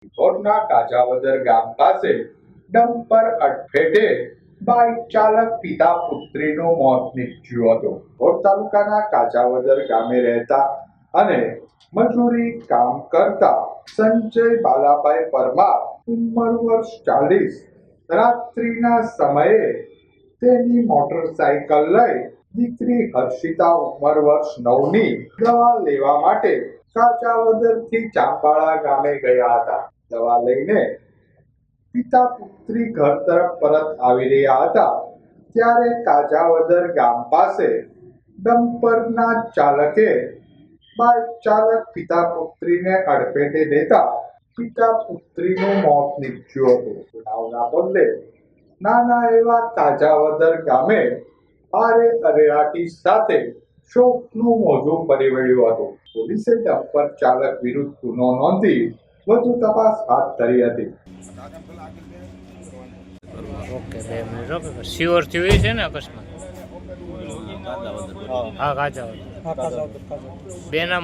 સિહોરના કાજાવદર ગામ પાસે ડમ્પર અડફેટે બાઇક ચાલક પિતા પુત્રીનું મોત નીપજ્યું હતું. સિહોર તાલુકાના કાજાવદર ગામે રહેતા અને મજૂરી કામ કરતા સંજય બાલાભાઈ પરમાર ઉંમર વર્ષ 40 રાત્રિના સમયે તેની મોટરસાયકલ લઈ દીકરી હર્ષિતા ઉંમર વર્ષ 9ની દવા લેવા માટે કાજાવદરથી ચાંબાળા ગામે ગયા હતા. દવા લઈને પિતા પુત્રી ઘર તરફ પરત આવી રહ્યા હતા ત્યારે કાજાવદર ગામ પાસે ડમ્પરના ચાલકે બાઇક ચાલક પિતા પુત્રીને અડફેટે લેતા પિતા પુત્રીનું મોત નીપજ્યું હતું. બનાવના પગલે નાના એવા કાજાવદર ગામે ભારે અરેરાટી સાથે શોકનું મોજું ફરી વળ્યું હતું. પોલીસે ડમ્પર ચાલક વિરુદ્ધ ગુનો નોંધી વધુ તપાસ હાથ ધરી હતી. ઓકે 2 મિનિટ ઓકે શ્યોર થયું છે ને અકસ્માત? હા કાજાવદર બેના